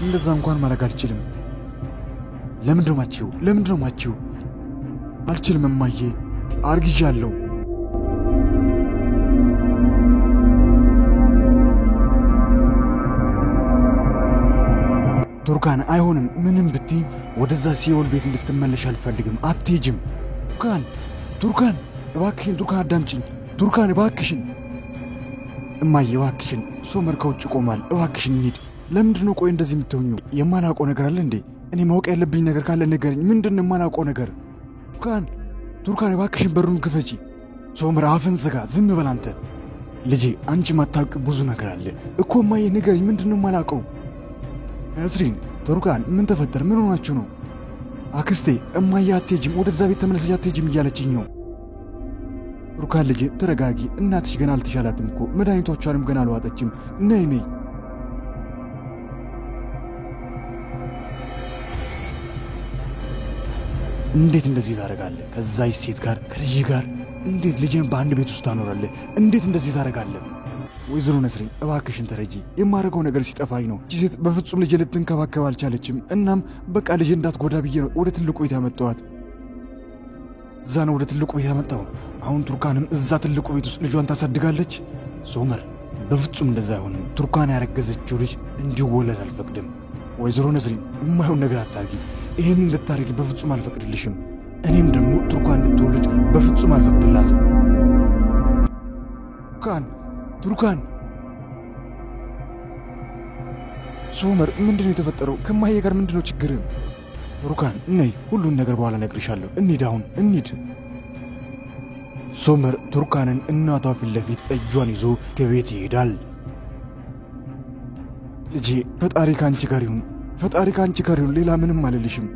እንደዛ እንኳን ማድረግ አልችልም። ለምንድነው ማቺው? አልችልም እማዬ፣ አርግዣለሁ። ቱርካን አይሆንም፣ ምንም ብትይ ወደዛ ሲኦል ቤት እንድትመለሽ አልፈልግም። አትሄጂም ቱርካን እባክሽን፣ ቱርካን አዳምጪኝ፣ ቱርካን እባክሽን። እማዬ እባክሽን፣ ሶመር ከውጭ ቆሟል፣ እባክሽን እንሂድ። ለምንድነው ቆይ እንደዚህ የምትሆኙ? የማላውቀው ነገር አለ እንዴ? እኔ ማወቅ ያለብኝ ነገር ካለ ንገረኝ። ምንድነው የማላውቀው ነገር? ቱርካን እባክሽን በሩን ክፈቺ። ሶመር አፍን ዝጋ፣ ዝም በል አንተ። ልጄ አንቺ ማታውቂ ብዙ ነገር አለ እኮ እማዬ፣ ንገረኝ፣ ምንድነው የማላውቀው? ነስሪን፣ ቱርካን ምን ተፈጠረ? ምን ሆናችሁ ነው? አክስቴ እማዬ አትሄጂም፣ ወደዛ ቤት ተመለሰች አትሄጂም እያለችኝ ነው። ቱርካን ልጄ ተረጋጊ፣ እናትሽ ገና አልተሻላትም እኮ መድኃኒቶቿንም ገና አልዋጠችም። ነይ እንዴት እንደዚህ ታደርጋለህ? ከዛች ሴት ጋር ከልጅ ጋር እንዴት ልጄን በአንድ ቤት ውስጥ ታኖራለህ? እንዴት እንደዚህ ታደርጋለህ? ወይዘሮ ነስሪን እባክሽን ተረጂ። የማደርገው ነገር ሲጠፋኝ ነው። እቺ ሴት በፍጹም ልጄ ልትንከባከብ አልቻለችም። እናም በቃ ልጄ እንዳትጎዳ ብዬ ነው ወደ ትልቁ ቤት ያመጣኋት። እዛ ነው ወደ ትልቁ ቤት ያመጣው። አሁን ቱርካንም እዛ ትልቁ ቤት ውስጥ ልጇን ታሳድጋለች። ሶመር በፍጹም እንደዛ አይሆንም። ቱርካን ያረገዘችው ልጅ እንዲወለድ አልፈቅድም። ወይዘሮ ነስሪን የማይሆን ነገር አታርጊ። ይሄን እንድታረጊ በፍጹም አልፈቅድልሽም። እኔም ደግሞ ቱርካን እንድትወልድ በፍጹም አልፈቅድላትም። ቱርካን ሶመር ምንድነው የተፈጠረው? ከማዬ ጋር ምንድነው ችግር? ቱርካን ነይ፣ ሁሉን ነገር በኋላ እነግርሻለሁ። እንሂድ። ሶመር ቱርካንን እናቷ ፊት ለፊት እጇን ይዞ ከቤት ይሄዳል። ልጄ ፈጣሪ ካንቺ ጋር ይሁን፣ ሌላ ምንም አልልሽም።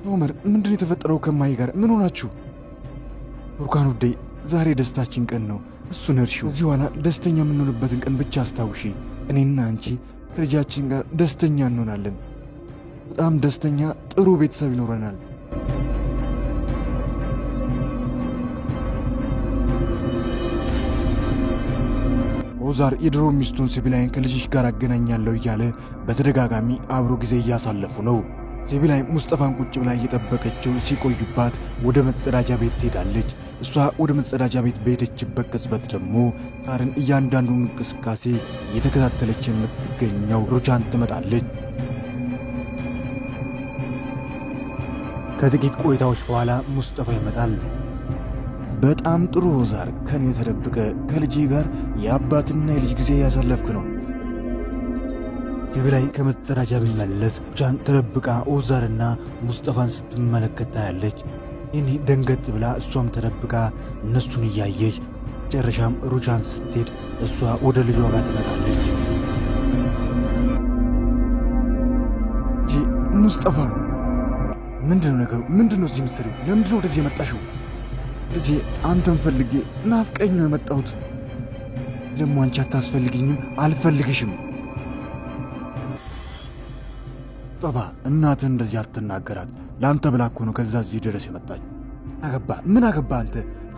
ሶመር ምንድነው የተፈጠረው ከማዬ ጋር? ምን ሆናችሁ? ቱርካን ውዴ ዛሬ ደስታችን ቀን ነው፣ እሱን እርሺው። እዚህ በኋላ ደስተኛ የምንሆንበትን ቀን ብቻ አስታውሺ። እኔና አንቺ ከልጃችን ጋር ደስተኛ እንሆናለን። በጣም ደስተኛ ጥሩ ቤተሰብ ይኖረናል። ኦዛር የድሮ ሚስቱን ሲቪላይን ከልጅሽ ጋር አገናኛለሁ እያለ በተደጋጋሚ አብሮ ጊዜ እያሳለፉ ነው። ሲቪላይ ሙስጠፋን ቁጭ ብላ እየጠበቀችው ሲቆዩባት ወደ መጸዳጃ ቤት ትሄዳለች። እሷ ወደ መጸዳጃ ቤት በሄደችበት ቅጽበት ደግሞ ታርን እያንዳንዱን እንቅስቃሴ እየተከታተለች የምትገኘው ሩቻን ትመጣለች። ከጥቂት ቆይታዎች በኋላ ሙስጠፋ ይመጣል። በጣም ጥሩ ኦዛር፣ ከኔ ተደብቀ ከልጄ ጋር የአባትና የልጅ ጊዜ ያሳለፍክ ነው። ሲቪላይ ከመጸዳጃ ቤት መለስ ሩቻን ተደብቃ ኦዛርና ሙስጠፋን ስትመለከት ታያለች። እኔ ደንገጥ ብላ እሷም ተደብቃ እነሱን እያየች ጨረሻም ሩቻን ስትሄድ እሷ ወደ ልጇ ጋር ትመጣለች። ሙስጠፋ ምንድነው ነገሩ? ምንድነው እዚህ ምስሪው? ለምንድነው ወደዚህ የመጣሽው? ልጄ አንተን ፈልጌ ናፍቀኝ ነው የመጣሁት። ደግሞ አንቺ አታስፈልግኝም፣ አልፈልግሽም። ሙስጠፋ እናትህ እንደዚህ አትናገራት። ለአንተ ብላ እኮ ነው ከዛ እዚህ ድረስ የመጣች። ምን አገባ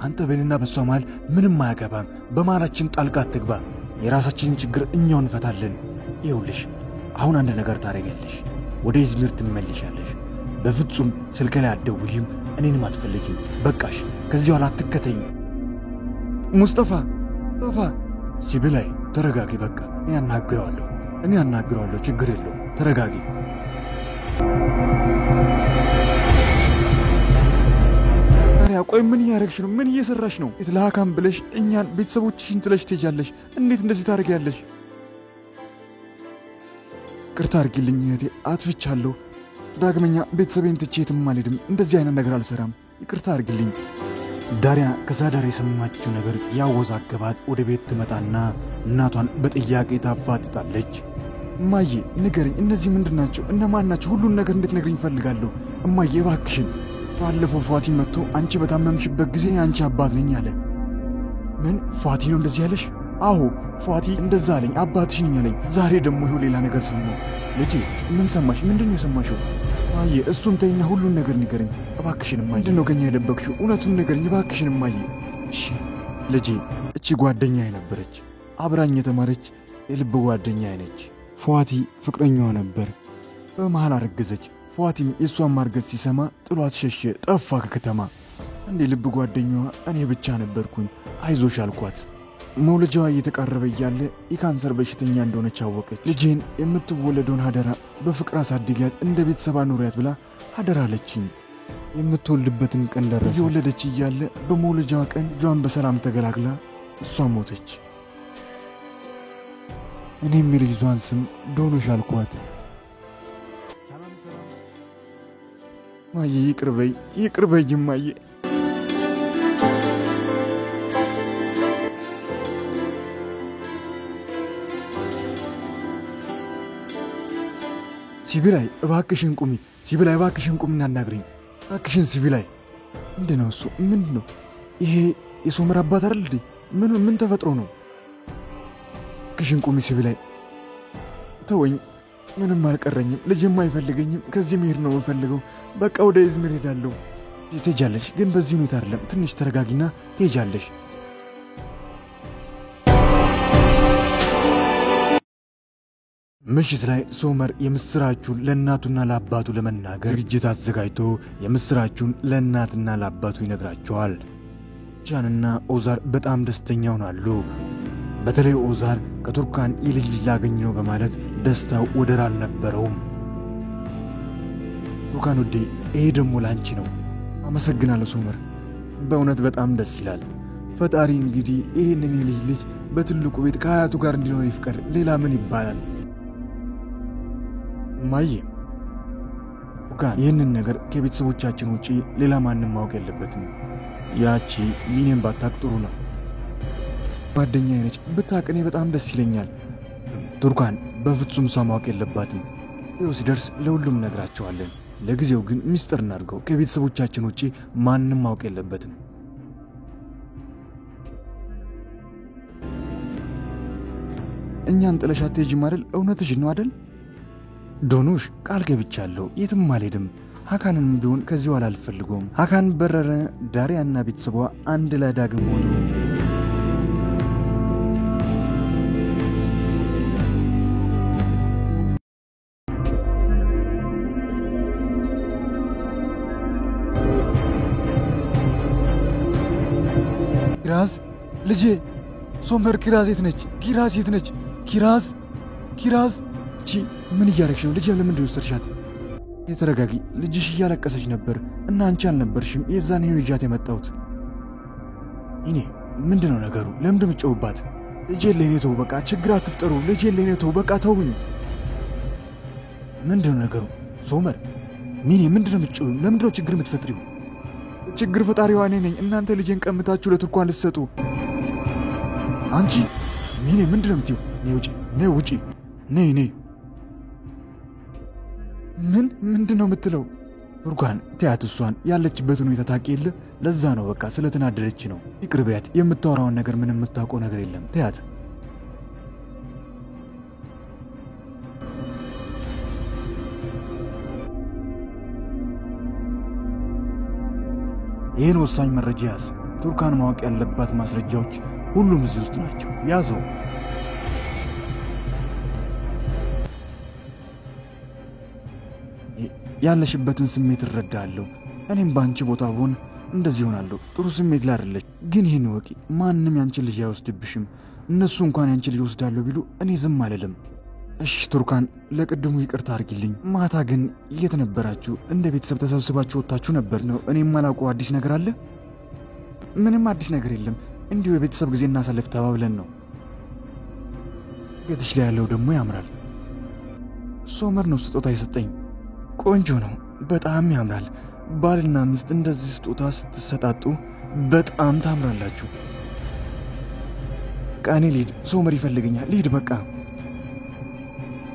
አንተ በእኔና በሷ መሃል ምንም አያገባም። በመሃላችን ጣልቃ አትግባ። የራሳችንን ችግር እኛው እንፈታለን። ይኸውልሽ አሁን አንድ ነገር ታደርጊያለሽ። ወደ ኢዝሚር ትመለሻለሽ። በፍጹም ስልክ ላይ አትደውይም፣ እኔንም አትፈልጊም። በቃሽ፣ ከዚህ ኋላ አትከተኝ። ሙስጠፋ ሲቪላይ ተረጋጊ። በቃ እኔ አናግረዋለሁ፣ ችግር የለውም፣ ተረጋጊ። ቆይ ምን እያደረግሽ ነው? ምን እየሰራሽ ነው? የተላካም ብለሽ እኛን ቤተሰቦችሽን ጥለሽ ትሄጃለሽ። እንዴት እንደዚህ ታደርጊያለሽ? ቅርታ አድርጊልኝ እህቴ፣ አጥፍቻለሁ። ዳግመኛ ቤተሰቤን ትቼ የትም አልሄድም። እንደዚህ አይነት ነገር አልሰራም። ይቅርታ አድርጊልኝ። ዳሪያ ከሳዳር የሰማችው ነገር ያወዛገባት ወደ ቤት ትመጣና እናቷን በጥያቄ ታፋጥጣለች። እማዬ ንገረኝ፣ እነዚህ ምንድን ናቸው? እነማን ናቸው? ሁሉን ነገር እንድትነግሪኝ እፈልጋለሁ እማዬ እባክሽን። ባለፈው ፋቲ መጥቶ አንቺ በታመምሽበት ጊዜ አንቺ አባት ነኝ አለ። ምን? ፋቲ ነው እንደዚህ ያለሽ? አዎ ፋቲ እንደዛ አለኝ፣ አባትሽ ነኝ አለኝ። ዛሬ ደግሞ ይኸው ሌላ ነገር ሰማሁ። ልጄ ምን ሰማሽ? ምንድነው የሰማሽው? እማዬ እሱን ተይና ሁሉን ነገር ንገረኝ እባክሽን እማዬ። ምንድነው ከኛ የደበቅሽው? እውነቱን ንገረኝ እባክሽን እማዬ። እሺ ልጄ፣ እቺ ጓደኛዬ ነበረች። አብራኝ የተማረች የልብ ጓደኛዬ ነች። ፏቲ ፍቅረኛዋ ነበር። በመሃል አረገዘች። ፏቲም የሷን ማርገዝ ሲሰማ ጥሏት ሸሸ፣ ጠፋ ከከተማ። እንዴ ልብ ጓደኛዋ እኔ ብቻ ነበርኩኝ። አይዞሽ አልኳት። መውለጃዋ እየተቃረበ እያለ የካንሰር በሽተኛ እንደሆነች አወቀች። ልጄን የምትወለደውን ሀደራ በፍቅር አሳድጊያት እንደ ቤተሰብ አኑሪያት ብላ ሀደራ አለችኝ። የምትወልድበትን ቀን ደረሰ። እየወለደች እያለ በመውለጃዋ ቀን ልጇን በሰላም ተገላግላ እሷ ሞተች። እኔም የልጇን ስም ዶኖሽ አልኳት። ማየ ይቅርበኝ ማየ። ሲቢላይ እባክሽን ቁሚ፣ ሲቢላይ እባክሽን ቁሚ እናናግሪኝ እባክሽን ሲቢላይ። ምንድነው እሱ? ምንድነው ይሄ? የሶመር አባት አይደል እንዴ? ምን ተፈጥሮ ነው? እባክሽን ቁሚ ሲቢላይ። ተወኝ፣ ምንም አልቀረኝም። ልጅም አይፈልገኝም። ከዚህ መሄድ ነው የምፈልገው። በቃ ወደ ኢዝሚር ሄዳለሁ። ትሄጃለሽ፣ ግን በዚህ ሁኔታ አይደለም። ትንሽ ተረጋጊና ትሄጃለሽ። ምሽት ላይ ሶመር የምስራቹን ለእናቱና ለአባቱ ለመናገር ዝግጅት አዘጋጅቶ የምስራቹን ለእናትና ለአባቱ ይነግራቸዋል። ጃንና ኦዛር በጣም ደስተኛ ሆናሉ። በተለይ ኦዛር ከቱርካን የልጅ ላገኘው በማለት ደስታው ወደር አልነበረውም። ቱርካን ውዴ፣ ይሄ ደግሞ ላንቺ ነው። አመሰግናለሁ ሶመር፣ በእውነት በጣም ደስ ይላል። ፈጣሪ እንግዲህ ይሄንን የልጅ ልጅ በትልቁ ቤት ከአያቱ ጋር እንዲኖር ይፍቀድ። ሌላ ምን ይባላል? ማየ ቱርካን፣ ይህንን ነገር ከቤተሰቦቻችን ውጪ ሌላ ማንም ማወቅ የለበትም። ያቺ ሚኔም ባታቅ ጥሩ ነው። ጓደኛዬ ነች፣ ብታቅ እኔ በጣም ደስ ይለኛል። ቱርካን በፍጹም እሷ ማወቅ የለባትም። ይኸው ሲደርስ ለሁሉም ነግራቸዋለን። ለጊዜው ግን ሚስጥር እናድርገው። ከቤተሰቦቻችን ውጪ ማንም ማወቅ የለበትም። እኛን ጥለሽ አትሄጂም አይደል? እውነትሽን ነው አይደል? ዶኑሽ፣ ቃል ገብቻለሁ፣ የትም አልሄድም። ሀካንም ቢሆን ከዚህ በኋላ አልፈልገውም። ሀካን በረረ፣ ዳሪያና ቤተሰቧ አንድ ላይ ዳግም ሆኑ። ኪራዝ ልጄ፣ ሶመር ኪራዝ የት ነች? ኪራዝ የት ነች? ኪራዝ እቺ ምን እያረግሽ ነው? ልጄ ለምንድን ወሰድሻት? የተረጋጊ፣ ልጅሽ እያለቀሰች ነበር እና አንቺ አልነበርሽም። የዛን ይሁን ይዣት የመጣሁት እኔ። ምንድነው ነገሩ? ለምንድን ምትጨውባት? ልጄ ለኔ ተው፣ በቃ ችግር አትፍጠሩ። ልጄ ለኔ ተው፣ በቃ ተውኝ። ምንድነው ነገሩ? ሶመር፣ ሚኔ ምንድነው ምትጨው? ለምንድነው ችግር የምትፈጥሪው? ችግር ፈጣሪዋ እኔ ነኝ። እናንተ ልጄን ቀምታችሁ ለቱርካን ልትሰጡ። አንቺ ሚኔ ምንድነው ምትይው? ነይ ውጪ፣ ነይ። ምንድነው የምትለው? ቱርካን ተያት፣ እሷን ያለችበትን ሁኔታ ታውቂ የለ? ለዛ ነው በቃ ስለተናደደች ነው። ይቅር በያት። የምታወራውን ነገር ምንም የምታውቀው ነገር የለም። ተያት። ይህን ወሳኝ መረጃ ያዝ። ቱርካን ማወቅ ያለባት ማስረጃዎች ሁሉም እዚህ ውስጥ ናቸው። ያዘው። ያለሽበትን ስሜት እረዳለሁ። እኔም ባንቺ ቦታ ብሆን እንደዚህ ሆናለሁ። ጥሩ ስሜት ላይ አይደለሽ። ግን ይህን ወቂ፣ ማንም ያንቺን ልጅ አይወስድብሽም። እነሱ እንኳን ያንቺን ልጅ ወስዳለሁ ቢሉ እኔ ዝም አልልም። እሺ ቱርካን፣ ለቅድሙ ይቅርታ አድርጊልኝ። ማታ ግን የት ነበራችሁ? እንደ ቤተሰብ ተሰብስባችሁ ወጣችሁ ነበር ነው? እኔም ማላውቀው አዲስ ነገር አለ? ምንም አዲስ ነገር የለም። እንዲሁ የቤተሰብ ጊዜ እናሳልፍ ተባብለን ነው። ቤትሽ ላይ ያለው ደግሞ ያምራል። ሶመር ነው ስጦታ የሰጠኝ። ቆንጆ ነው፣ በጣም ያምራል። ባልና ሚስት እንደዚህ ስጦታ ስትሰጣጡ በጣም ታምራላችሁ። ቃኔ ልሂድ፣ ሶመር ይፈልገኛል። ልሂድ በቃ።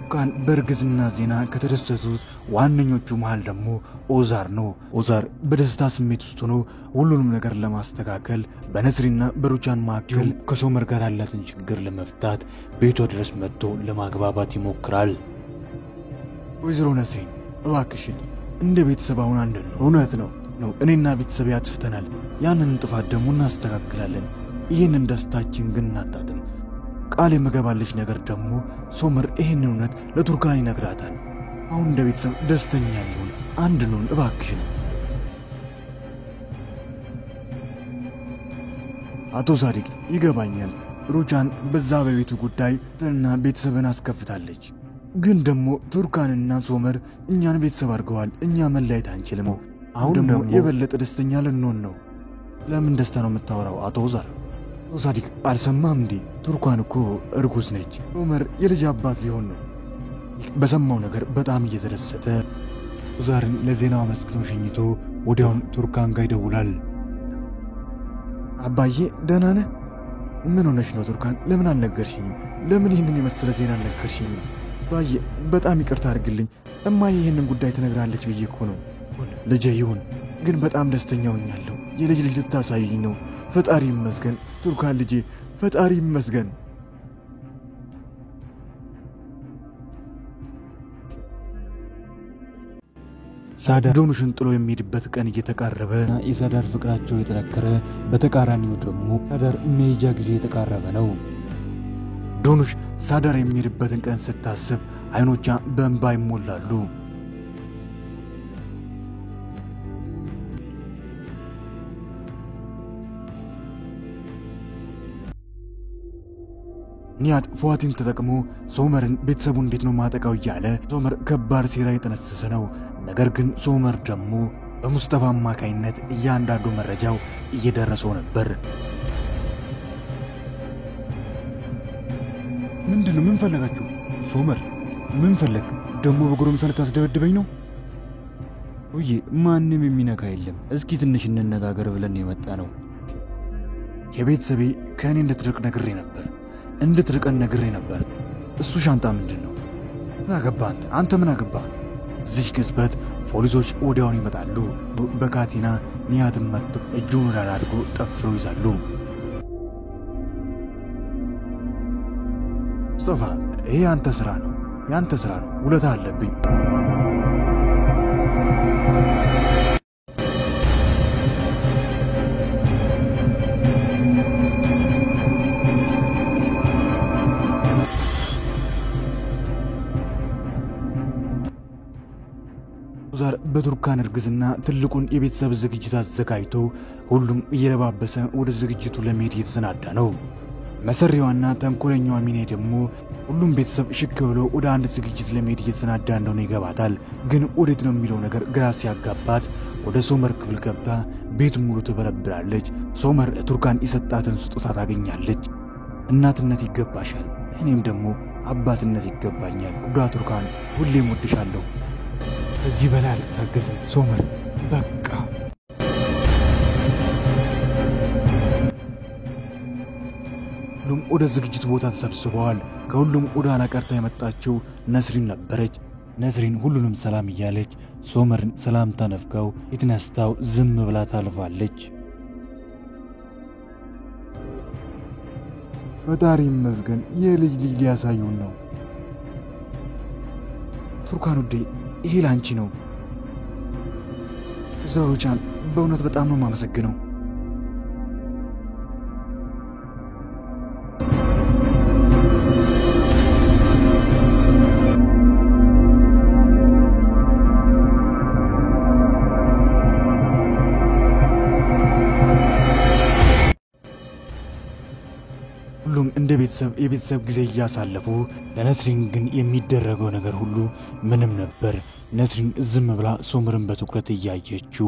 ቱርካን በእርግዝና ዜና ከተደሰቱት ዋነኞቹ መሃል ደግሞ ኦዛር ነው። ኦዛር በደስታ ስሜት ውስጥ ሆኖ ሁሉንም ነገር ለማስተካከል በነስሪና በሩቻን መካከል ከሶመር ጋር ያላትን ችግር ለመፍታት ቤቷ ድረስ መጥቶ ለማግባባት ይሞክራል። ወይዘሮ ነስሪን እባክሽን፣ እንደ ቤተሰብ አሁን አንድ ነው። እውነት ነው እኔና ቤተሰብ ያጥፍተናል። ያንን ጥፋት ደግሞ እናስተካክላለን። ይህንን ደስታችን ግን እናጣጥም። ቃል የምገባልሽ ነገር ደግሞ ሶመር ይህን እውነት ለቱርካን ይነግራታል። አሁን እንደ ቤተሰብ ደስተኛ ይሁን፣ አንድ ነን እባክሽን። አቶ ሳዲቅ ይገባኛል፣ ሩቻን በዛ በቤቱ ጉዳይ እና ቤተሰብን አስከፍታለች። ግን ደግሞ ቱርካንና ሶመር እኛን ቤተሰብ አድርገዋል። እኛ መለየት አንችልም። አሁን ደግሞ የበለጠ ደስተኛ ልንሆን ነው። ለምን ደስታ ነው የምታወራው አቶ ዛር? አቶ ሳዲቅ አልሰማም እንዴ? ቱርካን እኮ እርጉዝ ነች። ሶመር የልጅ አባት ሊሆን ነው። በሰማው ነገር በጣም እየተደሰተ ዛርን ለዜናው አመስግኖ ሸኝቶ ወዲያውን ቱርካን ጋር ይደውላል። አባዬ ደህና ነህ? ምን ሆነሽ ነው ቱርካን? ለምን አልነገርሽኝም? ለምን ይህንን የመሰለ ዜና አልነገርሽኝም? አባዬ በጣም ይቅርታ አድርግልኝ። እማዬ ይህንን ጉዳይ ትነግራለች ብዬ እኮ ነው። ልጄ ይሁን፣ ግን በጣም ደስተኛ ሆኛለሁ። የልጅ ልጅ ልታሳይኝ ነው። ፈጣሪ ይመስገን ቱርካን ልጄ፣ ፈጣሪ ይመስገን። ሳዳር ዶኑሽን ጥሎ የሚሄድበት ቀን እየተቃረበ የሳዳር ፍቅራቸው የተጠነከረ፣ በተቃራኒው ደግሞ ሳዳር መሄጃ ጊዜ የተቃረበ ነው። ዶኑሽ ሳዳር የሚሄድበትን ቀን ስታስብ አይኖቿ በእንባ ይሞላሉ። ኒያት ፏቲን ተጠቅሞ ሶመርን ቤተሰቡ እንዴት ነው ማጠቃው እያለ ሶመር ከባድ ሴራ የጠነሰሰ ነው። ነገር ግን ሶመር ደግሞ በሙስጠፋ አማካይነት እያንዳንዱ መረጃው እየደረሰው ነበር። ምንድነው? ምን ፈለጋችሁ? ሶመር ምን ፈለግ? ደግሞ በጎረምሳ ልታስደበድበኝ ነው? ውይ ማንም የሚነካ የለም። እስኪ ትንሽ እንነጋገር ብለን የመጣ ነው። የቤተሰቤ ከእኔ እንድትርቅ ነግሬ ነበር። እሱ ሻንጣ ምንድነው? ምን አገባ አንተ ምን አገባ? እዚህ ቅጽበት ፖሊሶች ወዲያውኑ ይመጣሉ። በካቲና ኒያትን መጥቶ እጁን ወደ አድርጎ ጠፍሮ ይዛሉ። ሙስጠፋ ይሄ ያንተ ስራ ነው፣ ውለታ አለብኝ። ዛር በቱርካን እርግዝና ትልቁን የቤተሰብ ዝግጅት አዘጋጅቶ ሁሉም እየለባበሰ ወደ ዝግጅቱ ለመሄድ እየተሰናዳ ነው። መሰሪዋና ተንኮለኛዋ ሚኔ ደግሞ ሁሉም ቤተሰብ ሽክ ብሎ ወደ አንድ ዝግጅት ለመሄድ እየተሰናዳ እንደሆነ ይገባታል። ግን ወዴት ነው የሚለው ነገር ግራ ሲያጋባት ወደ ሶመር ክፍል ገብታ ቤት ሙሉ ትበረብራለች። ሶመር ለቱርካን የሰጣትን ስጦታ ታገኛለች። እናትነት ይገባሻል፣ እኔም ደግሞ አባትነት ይገባኛል። ውዷ ቱርካን ሁሌም ወድሻለሁ። ከዚህ በላይ አልታገስም ሶመር፣ በቃ። ሁሉም ወደ ዝግጅቱ ቦታ ተሰብስበዋል። ከሁሉም ወደ ኋላ ቀርታ የመጣችው ነስሪን ነበረች። ነስሪን ሁሉንም ሰላም እያለች ሶመርን ሰላምታ ነፍጋው የተነስታው ዝም ብላ ታልፋለች። ፈጣሪ ይመስገን የልጅ ሊያሳዩን ነው። ቱርካን ውዴ ይሄ ላንቺ ነው። ሩቻን በእውነት በጣም ነው የማመሰግነው። ሁሉም እንደ የቤተሰብ ጊዜ እያሳለፉ ለነስሪን ግን የሚደረገው ነገር ሁሉ ምንም ነበር። ነስሪን ዝም ብላ ሶመርን በትኩረት እያየችው፣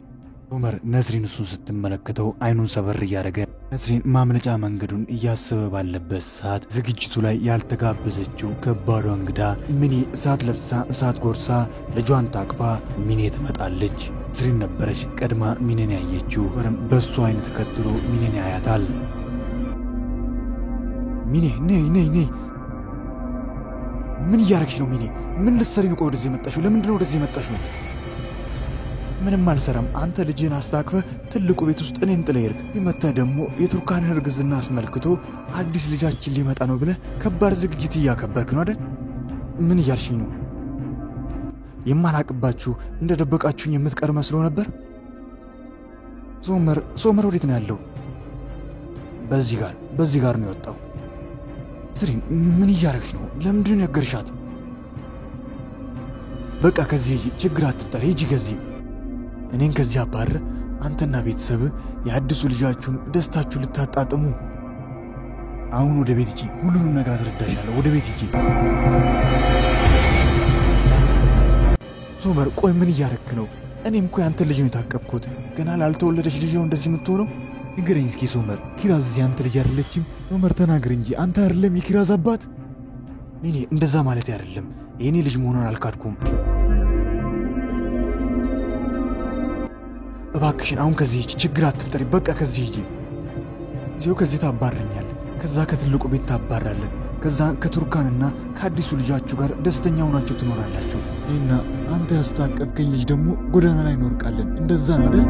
ሶመር ነስሪን እሱን ስትመለከተው አይኑን ሰበር እያደረገ ነስሪን ማምለጫ መንገዱን እያሰበ ባለበት ሰዓት ዝግጅቱ ላይ ያልተጋበዘችው ከባዷ እንግዳ ሚኔ እሳት ለብሳ እሳት ጎርሳ ልጇን ታቅፋ ሚኔ ትመጣለች። ነስሪን ነበረች ቀድማ ሚኔን ያየችው። በእሱ አይን ተከትሎ ሚኔን ያያታል። ሚኔ ነይ። ምን እያረግሽ ነው ሚኔ? ምን ልትሰሪ ነው? ወደዚህ የመጣሽው ለምንድን ነው? ወደዚህ የመጣሽው? ምንም አልሰራም። አንተ ልጅህን አስታክፈህ ትልቁ ቤት ውስጥ እኔን ጥለህ ሄድክ። ይመጣ ደግሞ የቱርካንን እርግዝና አስመልክቶ አዲስ ልጃችን ሊመጣ ነው ብለህ ከባድ ዝግጅት እያከበርክ ነው አይደል? ምን እያልሽኝ ነው? የማላቅባችሁ እንደ ደበቃችሁኝ የምትቀር መስሎ ነበር። ሶመር ወዴት ነው ያለው? በዚህ ጋር ነው የወጣው። ስሪን ምን እያረግሽ ነው? ለምንድን ነገርሻት? በቃ ከዚህ ችግር አትፍጠር፣ ሂጂ ከዚህ። እኔን ከዚህ አባር አንተና ቤተሰብ የአዲሱ ልጃችሁን ደስታችሁን ልታጣጥሙ። አሁን ወደ ቤት ሂጂ፣ ሁሉንም ነገር አስረዳሻለሁ። ወደ ቤት ሂጂ። ሶመር ቆይ ምን እያረክ ነው? እኔም እኮ ያንተ ልጅ ነው የታቀፍኩት። ገና ላልተወለደች ልጅ ነው እንደዚህ የምትሆነው? ንገረኝ እስኪ ሶመር፣ ኪራዝ ያንተ ልጅ አይደለችም? ሶመር ተናገር እንጂ አንተ አይደለም የኪራዝ አባት? እኔ እንደዛ ማለት አይደለም፣ የኔ ልጅ መሆኗን አልካድኩም። እባክሽን አሁን ከዚህ ሂጂ፣ ችግር አትፍጠሪ። በቃ ከዚህ ሂጂ። እዚሁ ከዚህ ታባረኛል፣ ከዛ ከትልቁ ቤት ታባራለን፣ ከዛ ከቱርካንና ከአዲሱ ልጃችሁ ጋር ደስተኛ ሆናችሁ ትኖራላችሁ። እና አንተ ያስታቀፍከኝ ልጅ ደግሞ ጎዳና ላይ እንወርቃለን። እንደዛ ነው አይደል?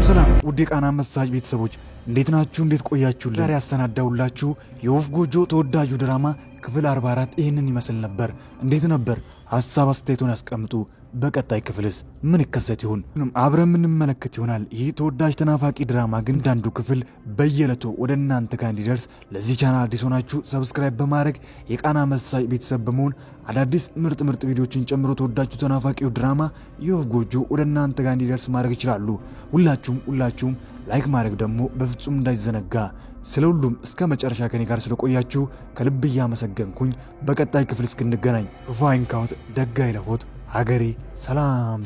ሰላም ውድ የቃና መሳጅ ቤተሰቦች እንዴት ናችሁ? እንዴት ቆያችሁልን? ዛሬ ያሰናዳውላችሁ የወፍ ጎጆ ተወዳጁ ድራማ ክፍል 44 ይህንን ይመስል ነበር። እንዴት ነበር? ሐሳብ አስተያየቶን ያስቀምጡ። በቀጣይ ክፍልስ ምን ይከሰት ይሆን? አብረን የምንመለከት ይሆናል። ይህ ተወዳጅ ተናፋቂ ድራማ ግን እንዳንዱ ክፍል በየዕለቱ ወደ እናንተ ጋር እንዲደርስ ለዚህ ቻናል አዲስ ሆናችሁ ሰብስክራይብ በማድረግ የቃና መሳጅ ቤተሰብ በመሆን አዳዲስ ምርጥ ቪዲዮችን ጨምሮ ተወዳጁ ተናፋቂው ድራማ የወፍ ጎጆ ወደ እናንተ ጋር እንዲደርስ ማድረግ ይችላሉ። ሁላችሁም ላይክ ማድረግ ደግሞ በፍጹም እንዳይዘነጋ። ስለሁሉም እስከ መጨረሻ ከኔ ጋር ስለቆያችሁ ከልብ እያመሰገንኩኝ በቀጣይ ክፍል እስክንገናኝ ፋይንካውት ደጋይ ለፎት ሀገሬ ሰላም